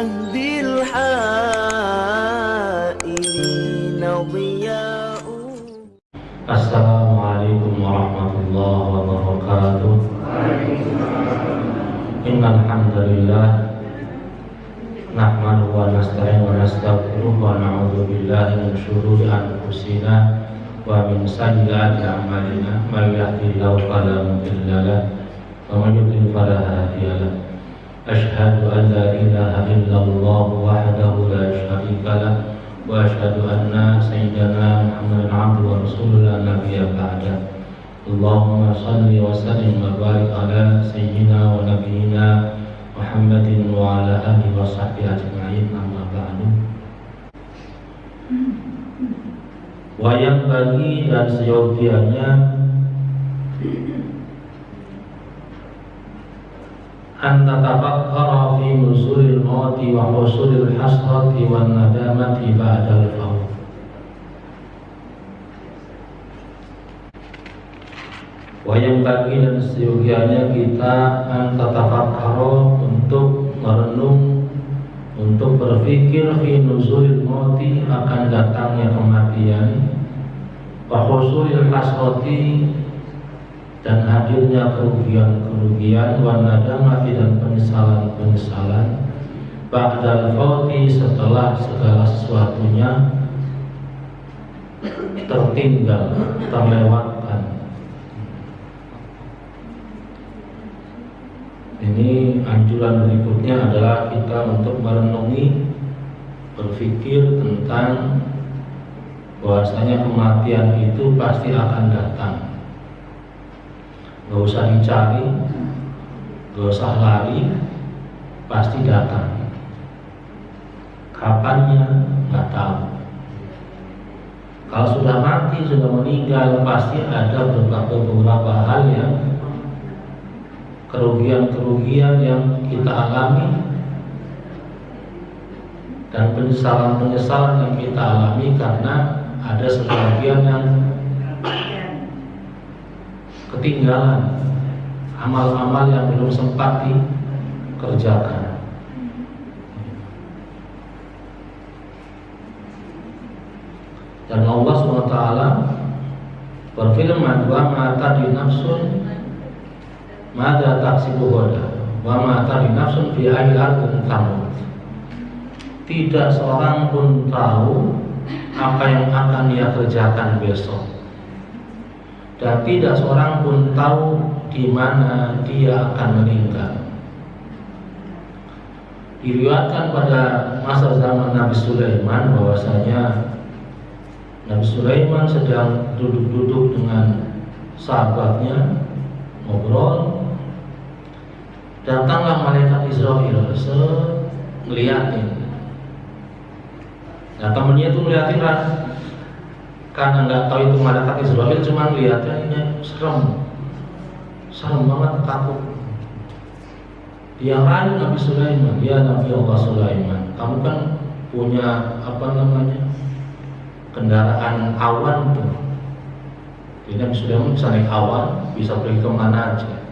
يهدي الحائرين ضياء. Assalamualaikum warahmatullahi wabarakatuh. Innal hamdalillah nahmaduhu wa nasta'inuhu wa nastaghfiruh wa na'udzu billahi min shururi anfusina wa min sayyiati a'malina. May yahdihillahu fala mudilla lahu wa may yudlil fala hadiya lahu. Asyhadu an la ilaha illallah wahdahu la syarika lahu wa asyhadu anna sayyidana Muhammadan abduhu wa rasuluhu la nabiyya ba'da. Allahumma shalli wa sallim wa barik ala sayyidina wa nabiyyina Muhammadin wa ala alihi wa sahbihi ajma'in, amma ba'du. Wayang bagi dan seyogianya an tatafakkara fi nuzulil mauti wa husulil hasrati wan nadamati ba'dal maut. Wayang bagi dan seyogianya kita an tatafakkara untuk merenung, untuk berpikir fi nuzulil mauti akan datangnya kematian, wa husulil hasrati dan hadirnya kerugian-kerugian, wan nadamati dan penyesalan-penyesalan, ba'dal fauti setelah segala sesuatunya tertinggal, terlewatkan. Ini anjuran berikutnya adalah kita untuk merenungi, berpikir tentang bahwasanya kematian itu pasti akan datang. Gak usah dicari, gak usah lari, pasti datang. Kapannya gak tahu. Kalau sudah mati, sudah meninggal, pasti ada beberapa hal yang kerugian-kerugian yang kita alami dan penyesalan-penyesalan yang kita alami karena ada sebagian yang ketinggalan, amal-amal yang belum sempat dikerjakan. Dan Allah SWT berfirman, wa ma tadri nafsun madza taksibu ghadan wa ma tadri nafsun fi ayyi ardin tamut. Tidak seorang pun tahu apa yang akan dia kerjakan besok, dan tidak seorang pun tahu di mana dia akan meninggal. Diriwayatkan pada masa zaman Nabi Sulaiman bahwasanya Nabi Sulaiman sedang duduk-duduk dengan sahabatnya ngobrol, datanglah malaikat Israil ngeliatin. Nah, temennya itu ngeliatin karena nggak tahu itu malaikat Israil, cuma ngeliatnya ini serem banget, takut. Dia rayu Nabi Sulaiman, ya Nabi Allah Sulaiman, kamu kan punya kendaraan awan tuh. Jadi Nabi Sulaiman bisa naik awan, bisa pergi kemana aja.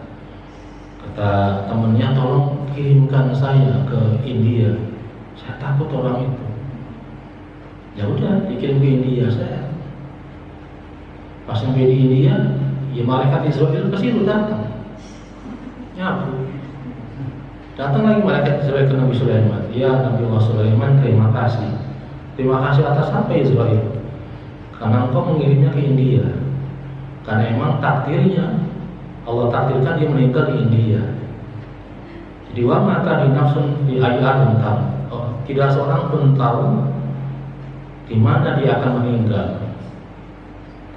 Kata temennya, tolong kirimkan saya ke India, saya takut orang itu. Ya udah, dikirim ke India. Saya pas sampai di India, ya malaikat Israil ke situ datang, nyapu. Datang lagi malaikat Israil ke Nabi Sulaiman, ya Nabi Allah Sulaiman, terima kasih atas apa Israil, karena engkau mengirimnya ke India. Karena emang takdirnya, Allah takdirkan dia meninggal di India. Jadi wa ma tadri nafsun bi ayyi ardin tamut. Tidak seorang pun tahu di mana dia akan meninggal.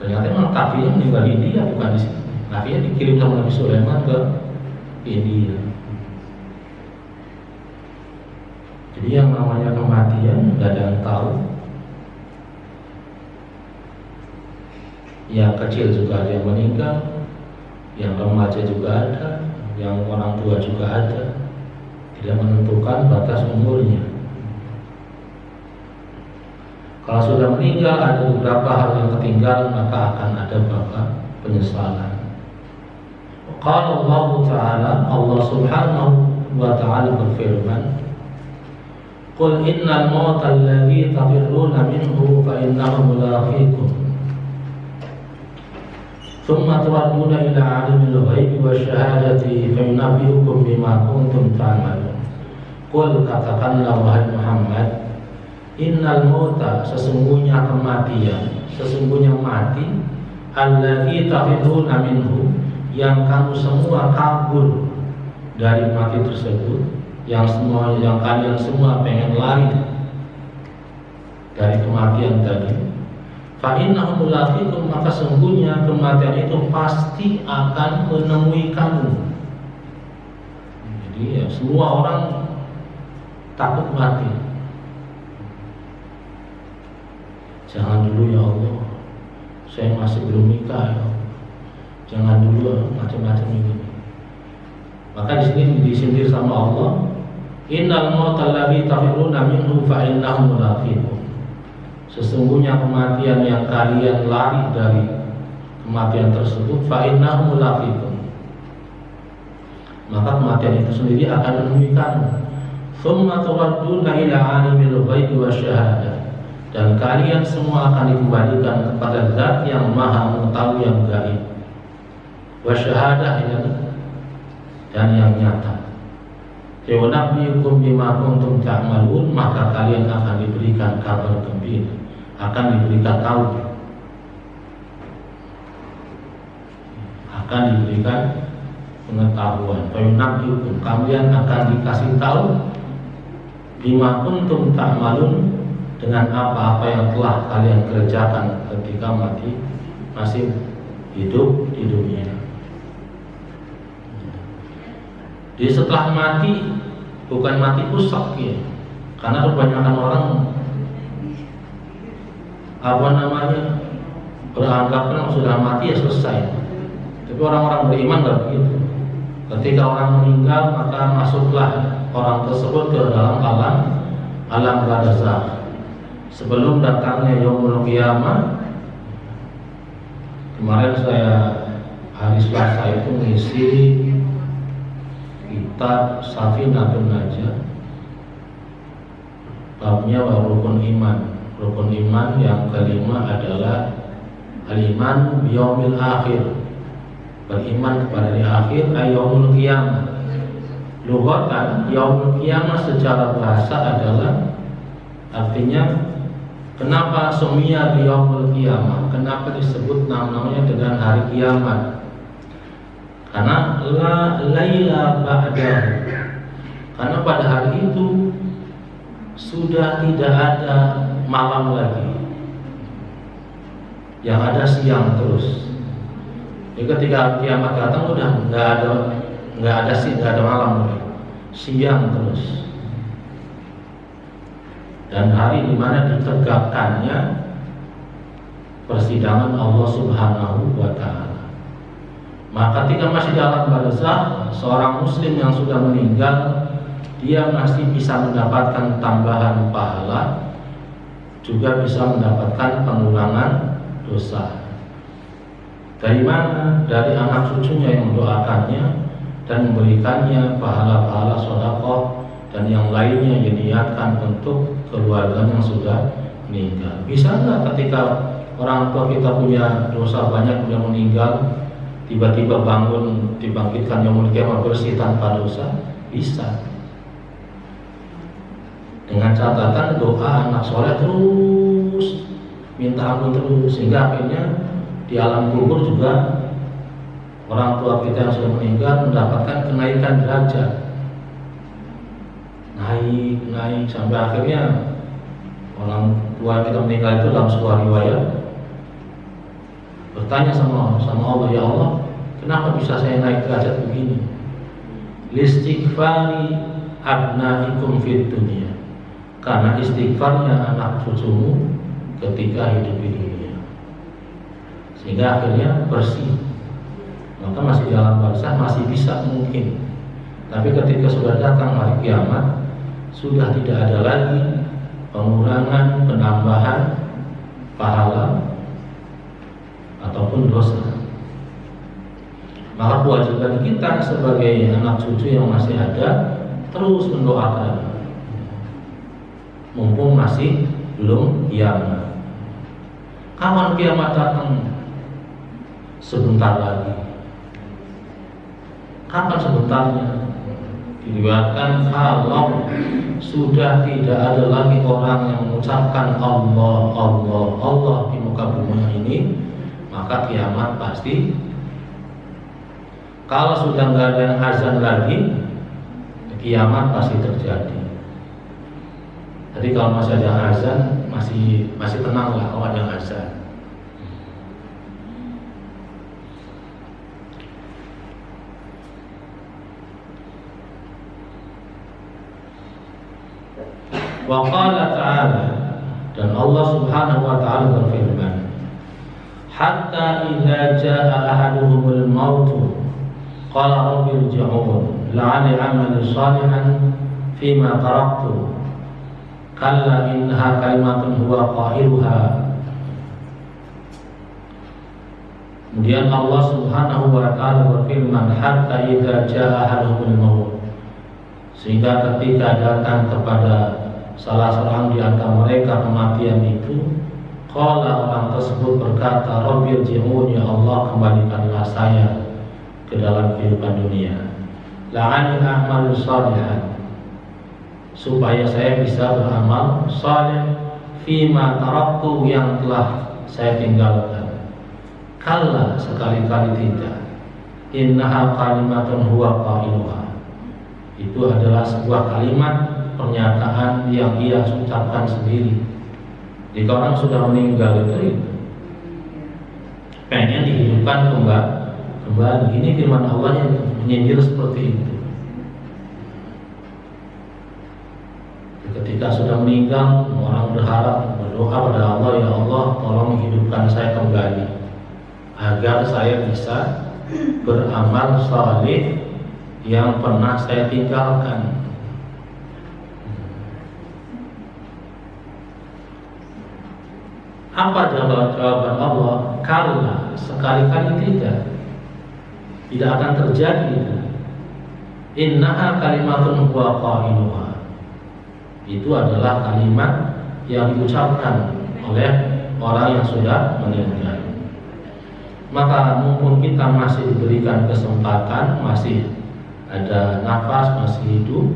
Ternyata memang takdirnya meninggal di India, bukan di sini. Akhirnya dikirim sama Nabi Sulaiman ke India. Jadi yang namanya kematian gak ada yang tahu. Yang kecil juga ada yang meninggal, yang remaja juga ada, yang orang tua juga ada. Tidak menentukan batas umurnya. Kalau sudah meninggal ada beberapa hal yang ketinggalan, maka akan ada beberapa penyesalan. Qala Allah Ta'ala, Allah Subhanahu wa Ta'ala berfirman, Qul innal mautal ladzi tafirruna minhu fa innahu mulaqikum. Thumma turadduna ila 'alimil ghaibi wasyahadati fa yunabbi'ukum bima kuntum ta'malun. Qul, katakanlah wahai Muhammad, innal mauta, sesungguhnya kematian, sesungguhnya mati, alladzi tafirruna minhu, yang kamu semua kabur dari mati tersebut, yang kalian semua pengen lari dari kematian tadi. Fa innahu mulaqikum, maka sungguhnya kematian itu pasti akan menemui kamu. Jadi ya, semua orang takut mati. Jangan dulu ya Allah, saya masih belum nikah ya Allah. Jangan dulu macam-macam ini. Maka di sini disindir sama Allah, innal mautal ladzi tafirruna minhu fa innahu mulaqikum. Sesungguhnya kematian yang kalian lari dari kematian tersebut, fa innahu mulaqikum, maka kematian itu sendiri akan menemui kamu. Tsumma turadduna ila 'alimil ghaibi wasyahadah, dan kalian semua akan dikembalikan kepada Zat yang Maha mengetahui yang gaib, wasyahadah, dan yang nyata. Yunabbi'ukum bima kuntum ta'malun, maka kalian akan diberikan kabar gembira, akan diberikan tahu, akan diberikan pengetahuan. Yunabbi'ukum, kalian akan dikasih tahu, bima kuntum ta'malun, dengan apa-apa yang telah kalian kerjakan ketika masih hidup di dunia. Jadi setelah mati, bukan mati usap ya, karena kebanyakan orang beranggapan sudah mati ya selesai. Tapi orang-orang beriman nggak begitu. Ketika orang meninggal, maka masuklah orang tersebut ke dalam alam barzakh. Sebelum datangnya yaumul qiyamah, kemarin saya hari Selasa itu mengisi kitab Safinatun Najah, babnya rukun iman. Rukun iman yang kelima adalah al-iman biyaumil akhir, beriman kepada hari akhir, yaumul qiyamah. Lughatan yaumul qiyamah secara bahasa adalah, artinya kenapa sumia biyaumul qiyamah, kenapa disebut namanya dengan hari kiamat? Karena laila ba'dahu, karena pada hari itu sudah tidak ada malam lagi, yang ada siang terus. Jadi ketika kiamat datang udah nggak ada malam lagi, siang terus. Dan hari di mana ditegakkannya persidangan Allah Subhanahu wa Ta'ala. Maka ketika masih dalam barzakh, seorang muslim yang sudah meninggal, dia masih bisa mendapatkan tambahan pahala, juga bisa mendapatkan pengurangan dosa. Dari mana? Dari anak cucunya yang mendoakannya dan memberikannya pahala-pahala sedekah dan yang lainnya yang diniatkan untuk keluarga yang sudah meninggal. Bisa nggak ketika orang tua kita punya dosa banyak, sudah meninggal, tiba-tiba bangun dibangkitkan yaumul qiyamah bersih tanpa dosa? Bisa. Dengan catatan doa anak soleh terus, minta ampun terus, sehingga akhirnya di alam kubur juga orang tua kita yang sudah meninggal mendapatkan kenaikan derajat, naik sampai akhirnya orang tua kita meninggal itu dalam sebuah riwayat bertanya sama Allah, ya Allah, kenapa bisa saya naik derajat begini? Listighfari abnaikum fid dunya, karena istighfarnya anak cucumu ketika hidup di dunia, sehingga akhirnya bersih. Maka masih dalam barzakh masih bisa mungkin. Tapi ketika sudah datang hari kiamat, sudah tidak ada lagi pengurangan, penambahan pahala ataupun dosa. Maka kewajiban kita sebagai anak cucu yang masih ada terus mendoakan. mumpung masih belum kiamat. Kapan kiamat datang? Sebentar lagi. Kapan sebentarnya? Diriwayatkan kalau sudah tidak ada lagi orang yang mengucapkan Allah, Allah, Allah di muka bumi ini, maka kiamat pasti. Kalau sudah nggak ada yang azan lagi, kiamat pasti terjadi. Jadi kalau masih ada yang azan, masih tenang lah kalau ada yang azan. Wa qala ta'ala, dan Allah Subhanahu wa ta'ala berfirman, hatta idza jaa ahaduhumul maut qala rabbi irji'un la'alli a'malu shalihan fima taraktu kalla innaha kalimatun huwa qailuha. Kemudian Allah Subhanahu wa ta'ala berfirman, hatta idza jaa ahaduhumul maut, sehingga ketika datang kepada salah seorang di antara mereka kematian itu, qala, orang tersebut berkata, rabbi irji'un, ya Allah kembalikanlah saya ke dalam kehidupan dunia, la'alli a'malu shalihan, supaya saya bisa beramal saleh fima taraktu, yang telah saya tinggalkan. Kalla, sekali-kali tidak. Innaha kalimatun huwa qailuha, itu adalah sebuah kalimat, pernyataan yang ia ucapkan sendiri. Jika orang sudah meninggal itu pengen dihidupkan kembali. Ini firman Allah yang menyindir seperti itu. Ketika sudah meninggal, orang berdoa pada Allah, ya Allah tolong hidupkan saya kembali agar saya bisa beramal saleh yang pernah saya tinggalkan. Apa jawaban Allah? Kalla, sekali-kali tidak. Tidak akan terjadi. Innaha kalimatun huwa qailuha, itu adalah kalimat yang diucapkan oleh orang yang sudah meninggal. Maka mumpung kita masih diberikan kesempatan, masih ada nafas, masih hidup,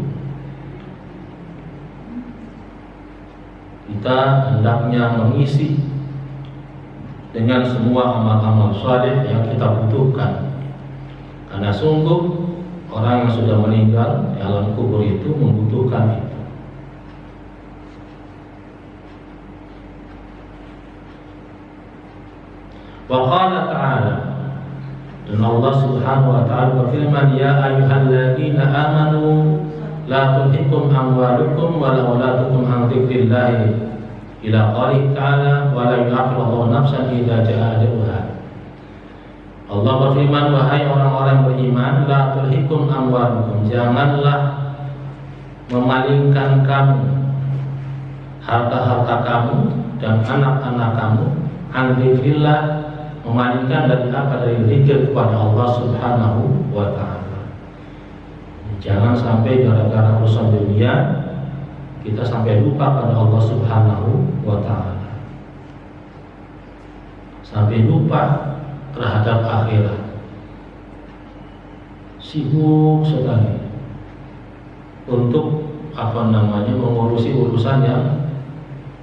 kita hendaknya mengisi dengan semua amal-amal saleh yang kita butuhkan. Karena sungguh orang yang sudah meninggal di alam kubur itu membutuhkan itu. Wa qala ta'ala, dan Allah Subhanahu wa ta'ala berfirman, ya ayyuhalladzina amanu la tulhikum amwalukum wa la auladukum an dzikrillah, ila qouli ta'ala wa la yu'akhirullahu nafsan idza jaa ajaluha. Allah berfirman, wahai orang-orang beriman, la tulhikum amwalukum, janganlah memalingkan kamu harta-harta kamu dan anak-anak kamu an dzikrillah, memalingkan dari apa? Dari zikir kepada Allah Subhanahu wa ta'ala. Jangan sampai gara-gara urusan dunia kita sampai lupa pada Allah Subhanahu wa ta'ala, sampai lupa terhadap akhirat, sibuk sekali untuk mengurusi urusan yang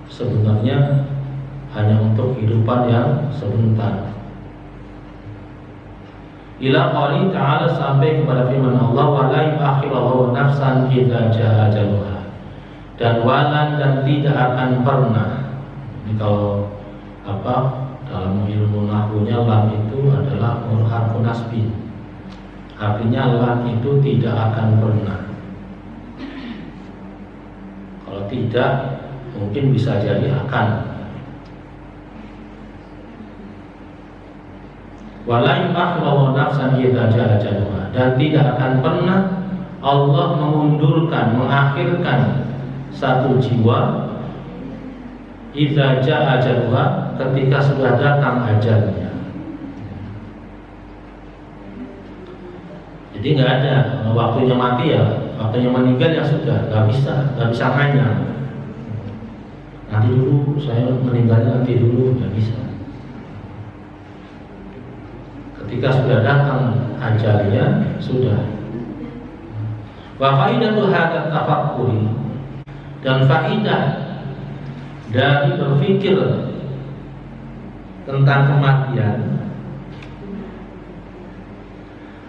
sebenarnya hanya untuk kehidupan yang sebentar. Ila qouli ta'ala, sampai kepada firman Allah, wa la yu'akhirullahu nafsan idza jaa ajaluha, dan walan, dan tidak akan pernah. Ini kalau dalam ilmu nahwunya lam itu adalah harfun nasbi, artinya lam itu tidak akan pernah. Kalau tidak, mungkin bisa jadi akan. Wala yu'akhirullahu nafsan idza jaa ajaluha, dan tidak akan pernah Allah mengakhirkan satu jiwa idza jaa ajaluha, ketika sudah datang ajalnya. Jadi nggak ada waktunya mati ya, waktunya meninggal ya sudah, nggak bisa hanya. nanti dulu, saya meninggalnya nanti dulu, nggak bisa. Ketika sudah datang ajalnya, sudah. Wa faidatu hadat tafakkuri, dan faidah dari berpikir tentang kematian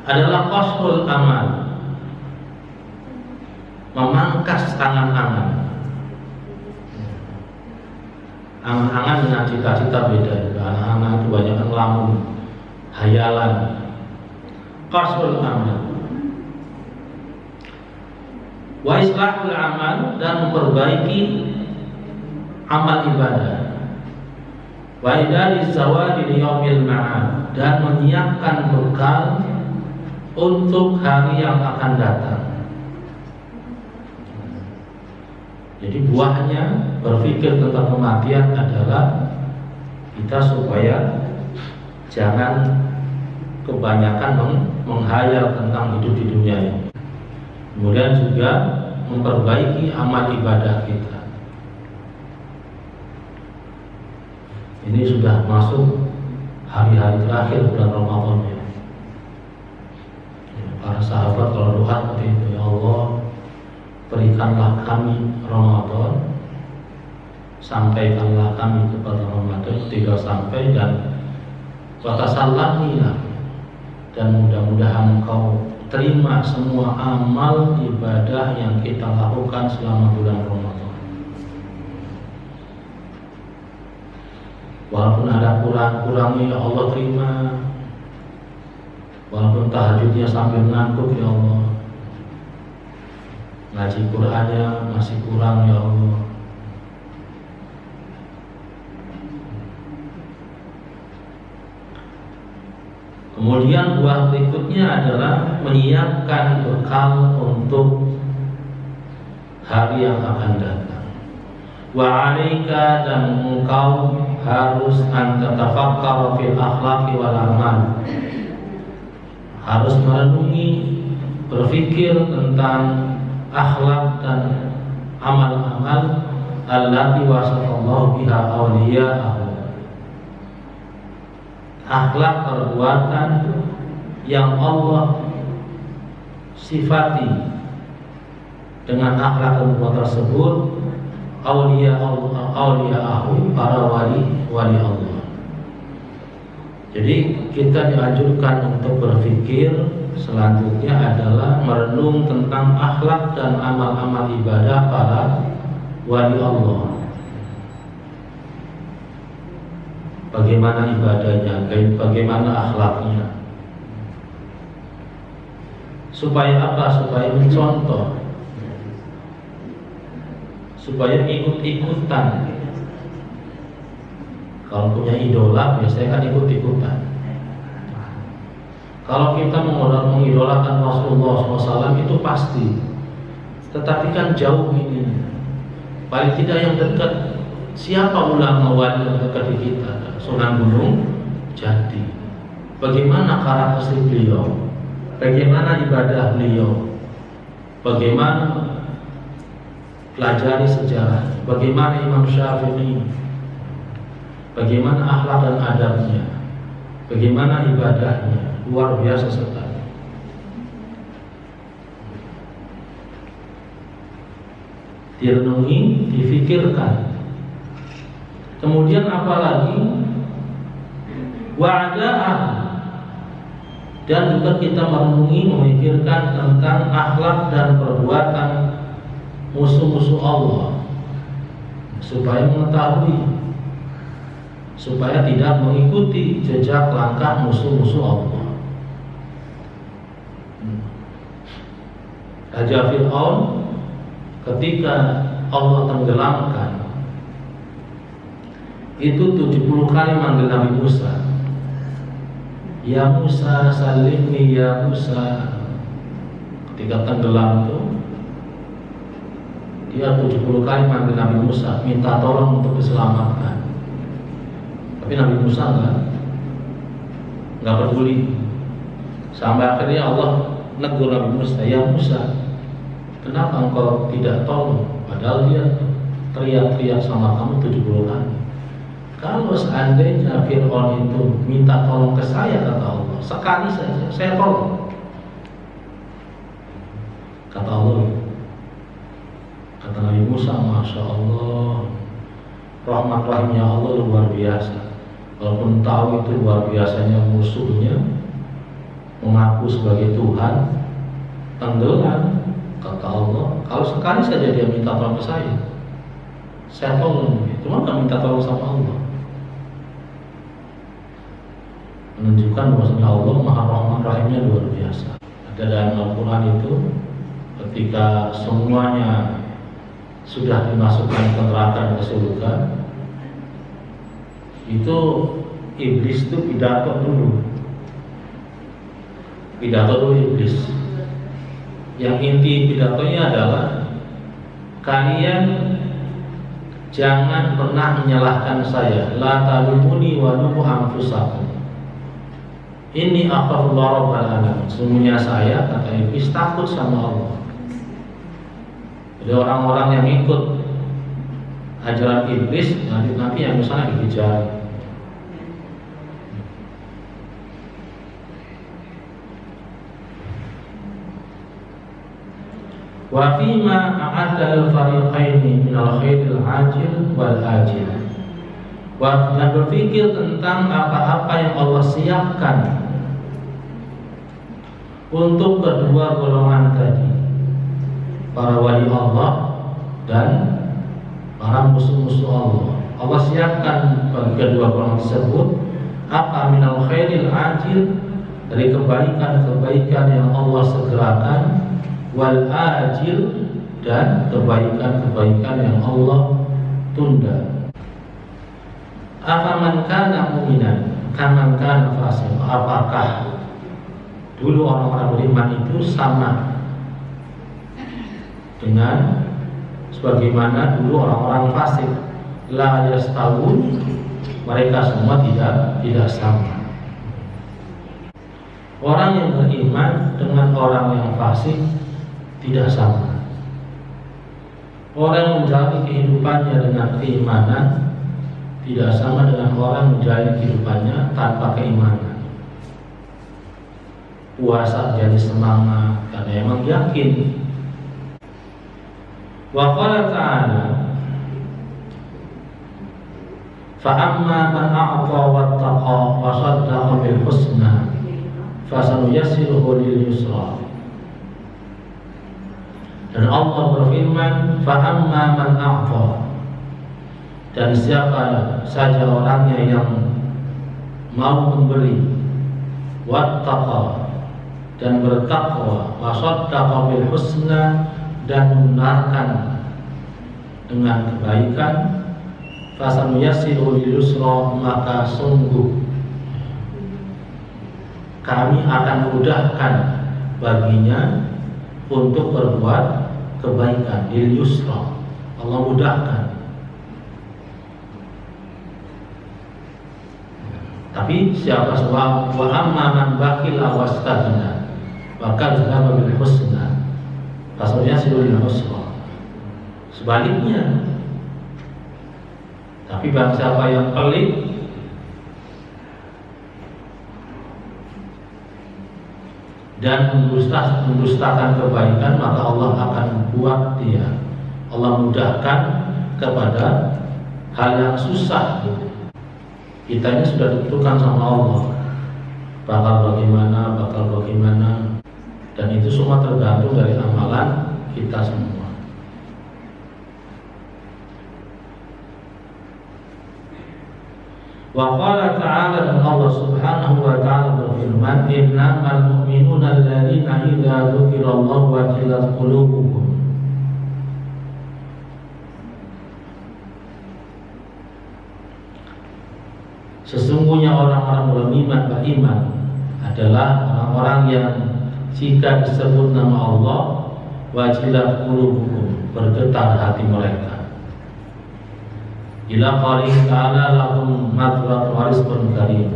adalah qasrul amal, memangkas angan-angan. Angan-angan dengan cita-cita beda. Angan-angan itu banyak ngelamun, hayalan. Qasrul amal wa islahul amal, dan memperbaiki amal ibadah. Wa idari zawadi yaumil ma'ad, dan menyiapkan bekal untuk hari yang akan datang. Jadi buahnya berpikir tentang kematian adalah kita supaya jangan kebanyakan menghayal tentang hidup di dunia ini. Kemudian juga memperbaiki amal ibadah kita. Ini sudah masuk hari-hari terakhir bulan Ramadan ya. Para sahabat kalau doa seperti itu, ya Allah, berikanlah kami Ramadan, sampaikanlah kami kepada Ramadan, tidak sampai, dan watasallamilah, dan mudah-mudahan Engkau terima semua amal ibadah yang kita lakukan selama bulan Ramadan. Walaupun ada kurang-kurangnya, ya Allah terima. Walaupun tahajudnya sambil ngantuk, ya Allah. Ngaji Qur'annya masih kurang, ya Allah. Kemudian buah berikutnya adalah menyiapkan bekal untuk hari yang akan datang. Wa 'alaika, dan engkau harus tatafakkar fil akhlaqi wal amal, harus merenungi, berpikir tentang akhlak dan amal-amal allati wasafallahu biha awliya'ahu, akhlak perbuatan yang Allah sifati dengan akhlak perbuatan tersebut awliya'ahu, para wali Allah. Jadi kita dianjurkan untuk berpikir selanjutnya adalah merenung tentang akhlak dan amal-amal ibadah para wali Allah. Bagaimana ibadahnya, bagaimana akhlaknya. Supaya apa? Supaya mencontoh, supaya ikut-ikutan. Kalau punya idola, biasanya kan ikut-ikutan. Kalau kita mengidolakan Rasulullah SAW itu pasti, tetapi kan jauh ini. Paling tidak yang dekat. Siapa ulama wali yang dekat di kita? Sunan Gunung Jati. Bagaimana karakteristik beliau? Bagaimana ibadah beliau? Bagaimana pelajari sejarah? Bagaimana Imam Syafi'i? Bagaimana akhlak dan adabnya? Bagaimana ibadahnya? Luar biasa sekali. Direnungi, difikirkan. Kemudian apalagi wa'ada'ah, dan juga kita merenungi, memikirkan tentang akhlak dan perbuatan musuh-musuh Allah, supaya mengetahui, supaya tidak mengikuti jejak langkah musuh-musuh Allah. Raja Fir'aun ketika Allah tenggelamkan, itu 70 kali manggil Nabi Musa. Ya Musa, salimni ya Musa. Ketika tenggelam itu, dia 70 kali manggil Nabi Musa, minta tolong untuk diselamatkan. Tapi Nabi Musa nggak peduli. Sampai akhirnya Allah negur Nabi Musa, ya Musa, kenapa engkau tidak tolong? Padahal dia teriak-teriak sama kamu 70 kali. Kalau seandainya Fir'aun itu minta tolong ke saya, kata Allah, sekali saja saya tolong. Kata Allah, kata Nabi Musa, Masya Allah, rahmat rahimnya Allah luar biasa. Walaupun tahu itu luar biasanya musuhnya mengaku sebagai Tuhan, tenggelam. Kata Allah, kalau sekali saja dia minta tolong ke saya tolong. Cuma nggak minta tolong sama Allah. Menunjukkan bahwasanya Allah Maha Rahman Rahimnya luar biasa. Ada dalam Al-Quran itu, ketika semuanya sudah dimasukkan ke neraka dan ke surga, itu iblis itu pidato dulu iblis. Yang inti pidatonya adalah, kalian jangan pernah menyalahkan saya. La talumuni wa lumu anfusakum. Ini akhafullah rabbal alamin. Sesungguhnya saya, kata iblis, takut sama Allah. Jadi orang-orang yang ikut ajaran iblis nanti yang misalnya dikejar. Wa fima a'adda al-fariqaini min al-khairil ajil wal ajil. Dan berpikir tentang apa-apa yang Allah siapkan untuk kedua golongan tadi, para wali Allah dan para musuh-musuh Allah. Allah siapkan bagi kedua golongan tersebut apa minal khairil ajil, dari kebaikan-kebaikan yang Allah segerakan, wal ajil, dan kebaikan-kebaikan yang Allah tunda. Afaman kana mu'minan kaman kana fasiq. Apakah dulu orang-orang beriman itu sama dengan sebagaimana dulu orang-orang fasik? La yastawun, mereka semua tidak sama. Orang yang beriman dengan orang yang fasik tidak sama. Orang yang menjalani kehidupannya dengan keimanan tidak sama dengan orang yang menjalani kehidupannya tanpa keimanan. Puasa jadi semangat karena emang yakin. Wa qala ta'ala, fa amma man a'ta wattaqa wa saddaqa bil husna fasanuyassiruhu lil yusra. Dan Allah berfirman, fa amma man a'ta, dan siapa saja orangnya yang mau memberi, wattaqa, dan bertakwa, wa saddaqa bil husna, dan membenarkan dengan kebaikan, fasanuyassiruhu lil yusra, maka sungguh kami akan mudahkan baginya untuk berbuat kebaikan. Lil yusra, Allah mudahkan. Tapi siapa sebab wa amma man bakhila wastaghna wa kadzdzaba bil husna fasanuyassiruhu lil yusra. Sebaliknya, tapi bagi siapa yang pelit dan mendustakan kebaikan, maka Allah akan buat dia, Allah mudahkan kepada hal yang susah. Kita ini sudah ditentukan sama Allah, bakal bagaimana, dan itu semua tergantung dari amalan kita semua. Wa qala ta'ala, dan Allah subhanahu wa ta'ala berfirman, innamal mu'minuna alladzina idza dzukirallahu wajilat qulubuhum. Sesungguhnya orang-orang beriman adalah orang-orang yang jika disebut nama Allah, wajilat qulubuhum, bergetar hati mereka. Ila qalihi ta'ala lahum maghfiratun wa rizqun karim,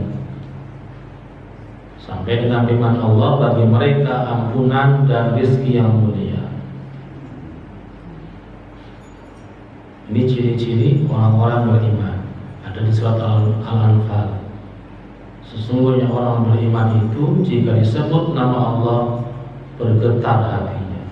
sampai dengan firman Allah, bagi mereka ampunan dan rezeki yang mulia. Ini ciri-ciri orang-orang beriman. Ada di surat Al-Anfal. Sesungguhnya orang beriman itu jika disebut nama Allah bergetar hatinya.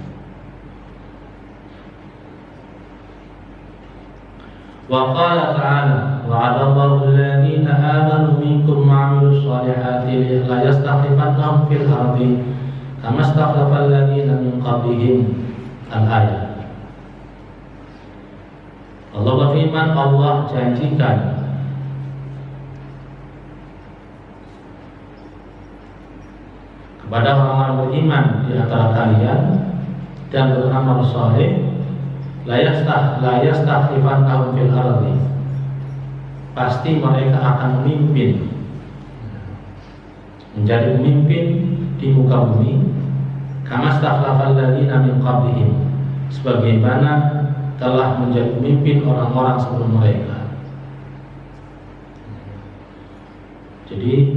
Wa qala ta'ala wa'adallahu alladhina amanu minkum wa'amilus solihati la yastakhlifannahum fil ardi kama istakhlafa alladhina min qablihim. Al-ayat. Allah berfirman, Allah janjikan kepada orang-orang beriman di antara kalian dan beramal saleh, la yastakhlifannahum fil ardi, pasti mereka akan memimpin, menjadi pemimpin di muka bumi, kama istakhlafal ladzina min qablihim, sebagaimana telah menjadi pemimpin orang-orang sebelum mereka. Jadi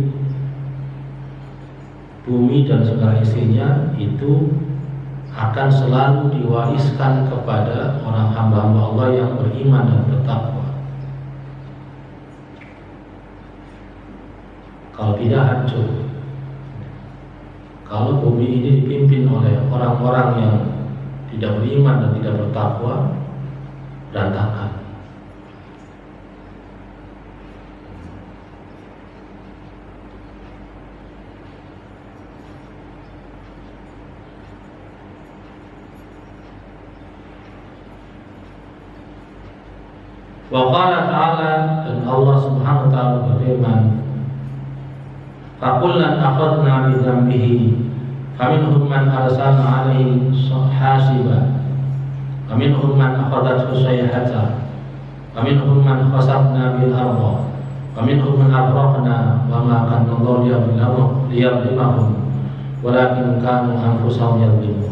bumi dan segala isinya itu akan selalu diwariskan kepada orang hamba-hamba Allah yang beriman dan bertakwa. Kalau tidak hancur. Kalau bumi ini dipimpin oleh orang-orang yang tidak beriman dan tidak bertakwa, berantakan. Wa qala ta'ala, dan Allah Subhanahu wa ta'ala berfirman, faqullan akhadna bi dzambihi faminhum man arsalna 'alaihi hasiba wa minhum man akhadathu sayhata wa minhum man khasafna bil ardi wa minhum man aghraqna wa ma kana Allahu liyadhlimahum walakin kanu anfusahum yadhlimun.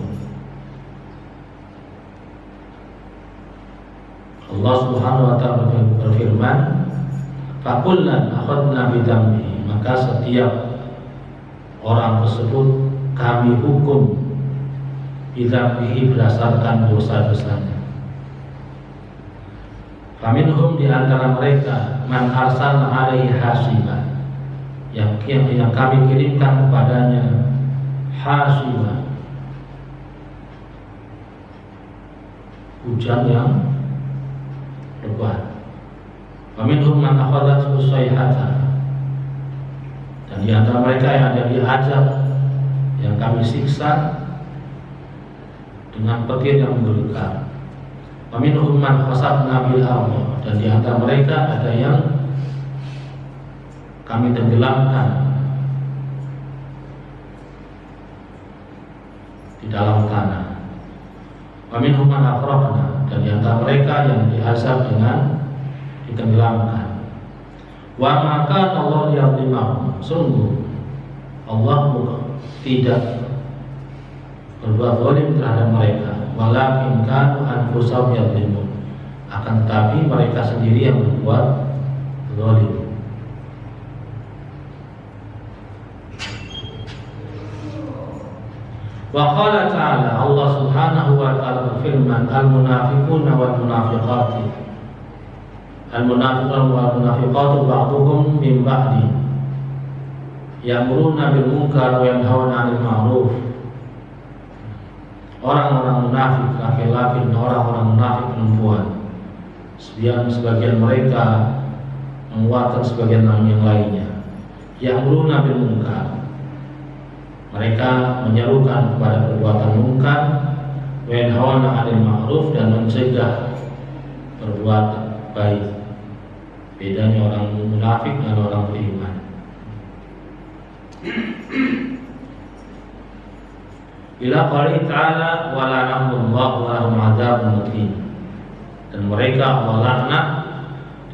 Allah Subhanahu wa ta'ala berfirman, faqullan akhadna bi dzambihi, maka setiap orang tersebut kami hukum bidzambihi berdasarkan dosa-dosanya. Faminhum, di antara mereka, man arsalna alaihi hasiba, yang kami kirimkan kepadanya hasiba, hujan yang lebat. Faminhum man akhadathu sayhata, dan di antara mereka yang ada di azab, yang kami siksa dengan petir yang menggelegar. Faminhum man khasafna bil ardi, dan di antara mereka ada yang kami tenggelamkan di dalam tanah. Faminhum man aghraqna, dan di antara mereka yang diazab dengan ditenggelamkan. Wa maka Allah yadhlimahum, sungguh Allah tidak berbuat zalim terhadap mereka, walakin kanu anfusahum yadhlimun, akan tetapi mereka sendiri yang berbuat zalim. Wa qala ta'ala, Allah Subhanahu wa ta'ala berfirman, al-munafiquna wal munafiqati, al-munafiquna wal munafiqatu ba'duhum min ba'di ya'muruna bil munkar wa yanhauna 'anil ma'ruf. Orang-orang munafik laki-laki dan orang-orang munafik perempuan, sebagian mereka menguatkan sebagian yang lainnya. Ya'muruna bil munkar, mereka menyerukan kepada perbuatan munkar, wa yanhauna 'anil ma'ruf, dan mencegah perbuatan baik. Bedanya orang munafik dan orang beriman. Ila qali ta'ala wa la'anahumullahu wa lahum 'adzabun muqim, dan mereka Allah laknat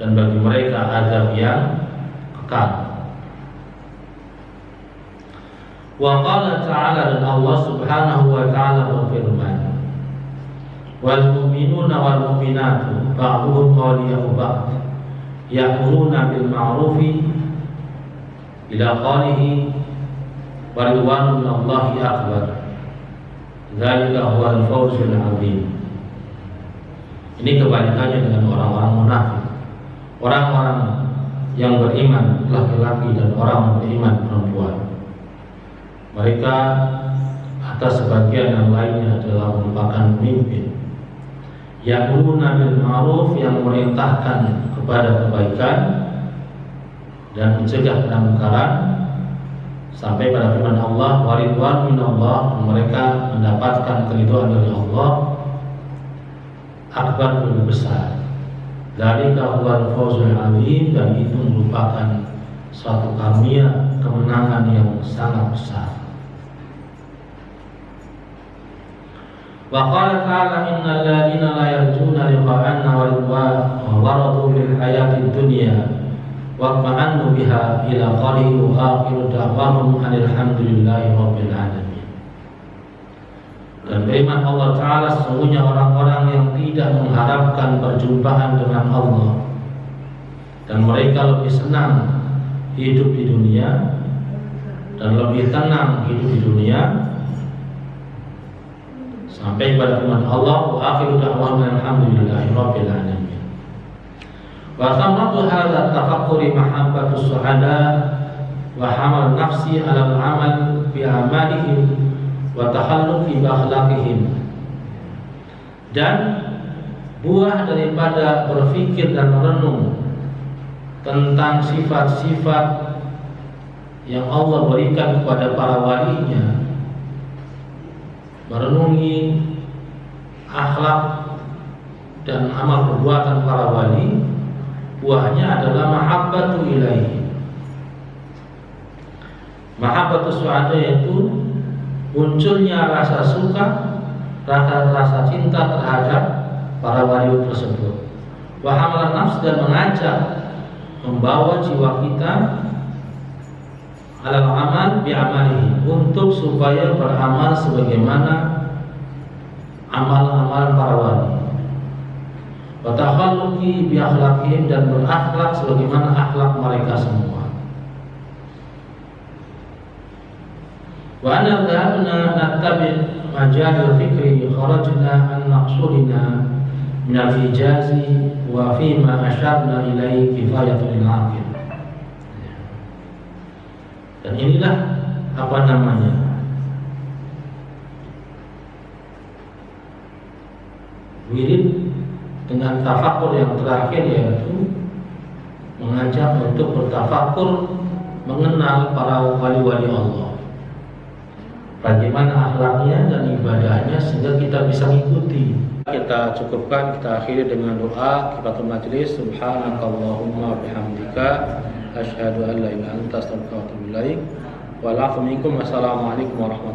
dan bagi mereka azab yang kekal. Wa qala ta'ala, dan Allah Subhanahu wa ta'ala berfirman, wal mu'minuna wal mu'minatu ba'duhum awliya'u ba'd ya'muruna bil ma'rufi ila qalihi wa ridwanullahi akbar, dzalika huwal fawzul 'adzim. Ini kebalikannya dengan orang-orang munafik. Orang-orang yang beriman laki-laki dan orang beriman perempuan, mereka atas sebagian yang lainnya adalah merupakan pemimpin ya'muruna bil ma'ruf, yang memerintahkan kepada kebaikan dan mencegah kemungkaran, sampai pada firman Allah, wa ridwan minallah, mereka mendapatkan keridhaan dari Allah akbar, lebih besar. Dzalika huwal fawzul azim, dan itu merupakan suatu karunia kemenangan yang sangat besar. Wa qala ta'ala innal ladzina la yarjuna liqa'ana wa waradu bil hayatid dunya wa ma'annu biha ila qalihi wa akhiru da'wahum alhamdulillahi rabbil alamin. Dan firman Allah Ta'ala, sesungguhnya orang-orang yang tidak mengharapkan perjumpaan dengan Allah dan mereka lebih senang hidup di dunia dan lebih tenang hidup di dunia, sampai pada firman Allah, wa akhiru da'wahum alhamdulillahi rabbil alamin. Wa thamatu hadza tafakkuri mahabbatus suhada wa hamal nafsi 'ala al-amal bi amalihim wa takhalluqi bi akhlaqihim. Dan buah daripada berfikir dan merenung tentang sifat-sifat yang Allah berikan kepada para walinya, merenungi akhlak dan amal perbuatan para wali, buahnya adalah mahabbatu ilaihi. Mahabbatu su'ada, yaitu munculnya rasa suka, rasa cinta terhadap para wali tersebut. Wa hamalan nafs, dan mengajak, membawa jiwa kita alal amal bi amalihi, untuk supaya beramal sebagaimana amal-amal para wali. Wa takhalluqi bi akhlaqihim, dan berakhlak sebagaimana akhlak mereka semua. Wa anna dhahabna nattabi' majal fikri kharajna an naqsurina min al-ijazi wa fima asyarna ilaihi kifayatul aqil. Dan inilah apa namanya, wirid dengan tafakur yang terakhir, yaitu mengajak untuk bertafakur, mengenal para wali-wali Allah, bagaimana akhlaknya dan ibadahnya, sehingga kita bisa mengikuti. Kita cukupkan, kita akhiri dengan doa kifaratul majlis. Subhanakallahumma bihamdika asyhadu an la ilaha illa anta astaghfiruka wa atubu ilaik. Wa alaikum warahmatullahi wabarakatuh.